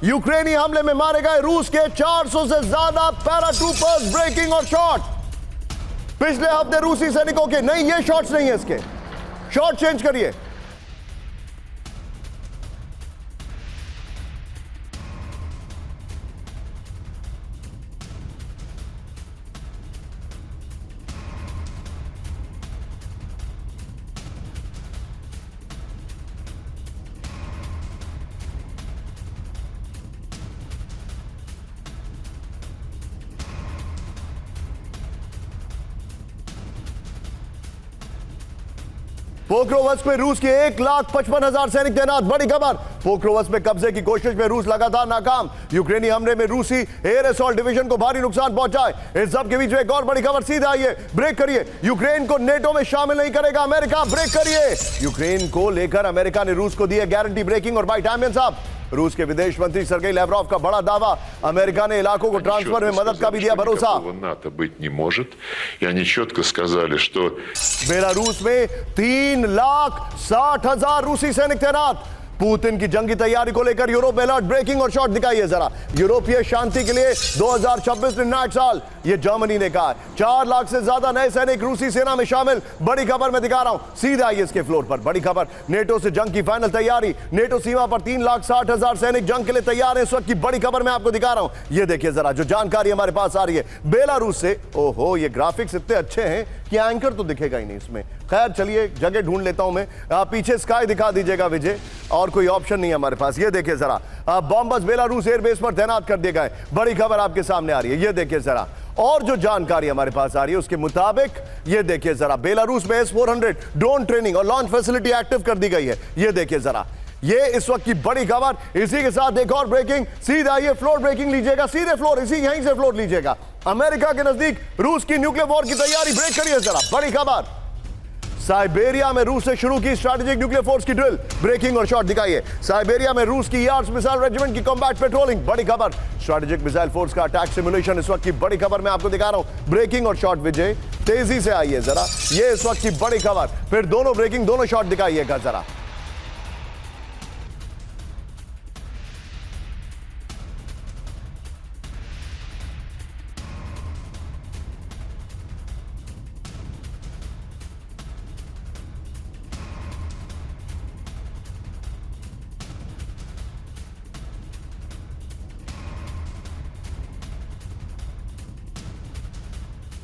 यूक्रेनी हमले में मारे गए रूस के 400 से ज्यादा पैराट्रूपर्स, ब्रेकिंग और शॉट। पिछले हफ्ते रूसी सैनिकों के, नहीं ये शॉट्स नहीं है, इसके शॉट चेंज करिए। पोक्रोवस्क में रूस के 1,55,000 सैनिक तैनात, बड़ी खबर। पोक्रोवस्क में कब्जे की कोशिश में रूस लगातार नाकाम, यूक्रेनी हमले में रूसी एयर असॉल्ट डिवीजन को भारी नुकसान पहुंचाए। इस सब के बीच में एक और बड़ी खबर, सीधा आइए, ब्रेक करिए। यूक्रेन को नेटो में शामिल नहीं करेगा अमेरिका, ब्रेक करिए। यूक्रेन को लेकर अमेरिका ने रूस को दी है गारंटी, ब्रेकिंग और बाइट टाइम साहब। रूस के विदेश मंत्री सर्गेई लैवरोव का बड़ा दावा, अमेरिका ने इलाकों को ट्रांसफर में मदद का भी दिया भरोसा। बेलारूस में 3,60,000 रूसी सैनिक तैनात। पुतिन की जंगी तैयारी को लेकर यूरोप में अलर्ट, ब्रेकिंग और शॉट दिखाइए जरा। यूरोपीय शांति के लिए 2026 निर्णायक साल, यह जर्मनी ने कहा। 4 लाख से ज्यादा नए सैनिक रूसी सेना में शामिल, बड़ी खबर मैं दिखा रहा हूं, सीधा आइए इसके फ्लोर पर। बड़ी खबर, नेटो से जंग की फाइनल तैयारी, नेटो सीमा पर 3,60,000 सैनिक जंग के लिए तैयार है। इस वक्त की बड़ी खबर मैं आपको दिखा रहा हूं, यह देखिए जरा, जो जानकारी हमारे पास आ रही है बेलारूस से। ओहो, ये ग्राफिक्स इतने अच्छे हैं कि एंकर तो दिखेगा ही नहीं इसमें। खैर चलिए, जगह ढूंढ लेता हूं मैं। पीछे स्काई दिखा दीजिएगा विजय, और कोई ऑप्शन नहीं है हमारे पास। ये देखिए जरा, बॉम्बर्स बेलारूस एयरबेस पर तैनात कर दिए गए, बड़ी खबर आपके सामने आ रही है। ये देखिए जरा, और जो जानकारी हमारे पास आ रही है उसके मुताबिक ये देखिए जरा, बेलारूस में S-400 ड्रोन ट्रेनिंग और लॉन्च फैसिलिटी एक्टिव कर दी गई है। ये देखिए जरा, ये इस वक्त की बड़ी खबर। इसी के साथ एक और ब्रेकिंग, सीधा ये फ्लोर ब्रेकिंग लीजिएगा, सीधे फ्लोर, इसी यहीं से फ्लोर लीजिएगा। अमेरिका के नजदीक रूस की न्यूक्लियर वॉर की तैयारी, ब्रेक करिए जरा, बड़ी खबर। साइबेरिया में रूस से शुरू की स्ट्रैटेजिक न्यूक्लियर फोर्स की ड्रिल, ब्रेकिंग और शॉट दिखाइए। साइबेरिया में रूस की यार्ड्स मिसाइल रेजिमेंट की कॉम्बैट पेट्रोलिंग, बड़ी खबर। स्ट्रैटेजिक मिसाइल फोर्स का अटैक सिमुलेशन इस वक्त की बड़ी खबर मैं आपको दिखा रहा हूं, ब्रेकिंग और शॉट। विजय तेजी से आइए जरा, ये इस वक्त की बड़ी खबर। फिर दोनों ब्रेकिंग, दोनों शॉट दिखाइएगा जरा।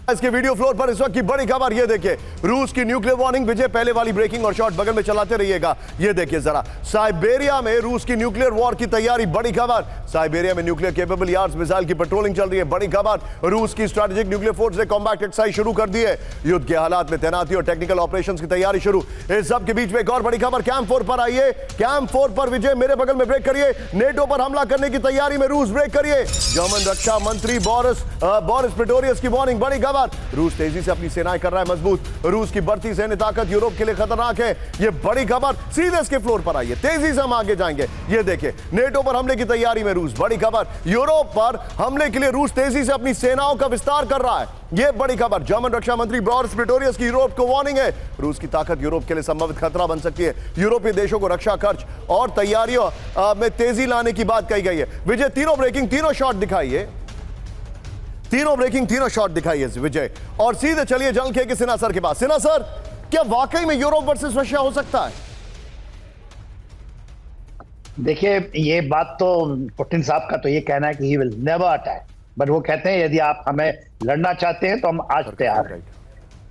इसके वीडियो फ्लोर पर इस वक्त की बड़ी खबर, ये देखिए, रूस की न्यूक्लियर वार्निंग। विजय पहले वाली ब्रेकिंग और शॉट बगल में चलाते रहिएगा। ये देखिए जरा, साइबेरिया में रूस की न्यूक्लियर वॉर की तैयारी, बड़ी खबर। साइबेरिया में न्यूक्लियर केपेबल यार्ड्स मिसाइल की पेट्रोलिंग चल रही है, बड़ी खबर। रूस की स्ट्रैटेजिक न्यूक्लियर फोर्स ने कॉम्बैट एक्सरसाइज शुरू कर दी है, युद्ध के हालात में तैनाती और टेक्निकल ऑपरेशंस की तैयारी शुरू। इस सब के बीच में एक और बड़ी खबर, कैंप 4 पर आइए। कैंप 4 पर विजय मेरे बगल में ब्रेक करिए। नेटो पर हमला करने की तैयारी में रूस, ब्रेक करिए। जर्मन रक्षा मंत्री बोरिस पिस्टोरियस की वार्निंग, बड़ी खबर। रूस तेजी से अपनी सेनाएं कर रहा है मजबूत, रूस की बढ़ती सैन्य ताकत यूरोप के लिए खतरनाक है, ये बड़ी खबर। सीधे इसके फ्लोर पर आइए, तेजी से हम आगे जाएंगे। ये देखिए, नेटो पर हमले की तैयारी में रूस, बड़ी खबर। यूरोप पर हमले के लिए रूस तेजी से अपनी सेनाओं का विस्तार कर रहा है, ये बड़ी खबर। जर्मन रक्षा मंत्री बोरिस पिस्टोरियस की यूरोप को वार्निंग है, रूस की ताकत यूरोप के लिए संभावित खतरा बन सकती है। यूरोपीय देशों को रक्षा खर्च और तैयारियों में तेजी लाने की बात कही गई है। विजय तीनों ब्रेकिंग, तीनों शॉट दिखाइए, तीनों ब्रेकिंग, तीनों शॉट दिखाइए विजय। और सीधे चलिए जल के सिन्हा सर के पास। सिन्हा सर, क्या वाकई में यूरोप वर्सेस रशिया हो सकता है? देखिए, ये बात तो पुतिन साहब का तो ये कहना है कि he will never attack, but वो कहते हैं यदि आप हमें लड़ना चाहते हैं तो हम आज तैयार हैं।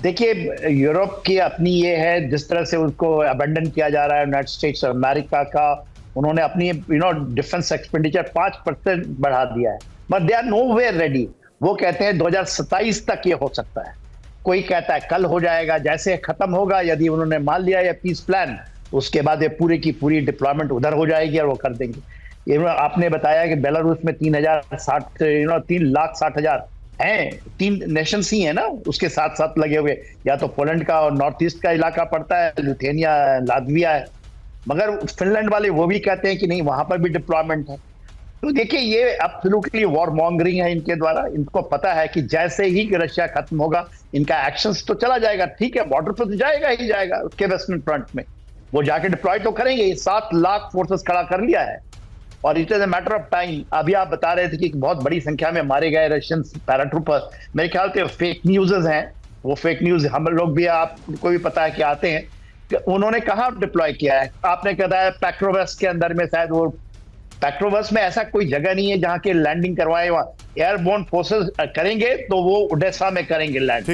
देखिए, यूरोप की अपनी ये है, जिस तरह से उसको अबेंडन किया जा रहा है यूनाइटेड स्टेट्स अमेरिका का, उन्होंने अपनी डिफेंस एक्सपेंडिचर 5% बढ़ा दिया है, but they are nowhere ready. वो कहते हैं 2027 तक ये हो सकता है, कोई कहता है कल हो जाएगा। जैसे खत्म होगा, यदि उन्होंने मान लिया ये पीस प्लान, उसके बाद ये पूरी की पूरी डिप्लॉयमेंट उधर हो जाएगी और वो कर देंगे। ये आपने बताया कि बेलारूस में 3,60,000 हैं, 3 नेशंस ही है ना उसके साथ साथ लगे हुए, या तो पोलैंड का और नॉर्थ ईस्ट का इलाका पड़ता है, लिथुआनिया, लातविया है, मगर फिनलैंड वाले वो भी कहते हैं कि नहीं, वहां पर भी डिप्लॉयमेंट है। तो देखिए, ये एब्सोल्युटली वॉर मॉन्गरिंग है इनके द्वारा। इनको पता है कि जैसे ही रशिया खत्म होगा, इनका एक्शंस तो चला जाएगा, ठीक है, बॉर्डर पर तो जाएगा ही जाएगा, उसके वेस्टर्न फ्रंट में वो जाके डिप्लॉय तो करेंगे। 7 लाख फोर्सेस खड़ा कर लिया है, और it is a matter of time. अभी आप बता रहे थे कि बहुत बड़ी संख्या में मारे गए रशियन पैराट्रूपर, मेरे ख्याल से फेक न्यूज़ हैं वो। फेक न्यूज हम लोग भी, आपको भी पता है कि आते हैं कि उन्होंने कहाँ डिप्लॉय किया है। आपने कहा है पैक्रोवस के अंदर में, शायद वो पैक्रोवस में ऐसा कोई जगह नहीं है जहां के लैंडिंग करवाए। वहां एयरबोर्न फोर्सेस करेंगे तो वो ओडेसा में करेंगे लैंड।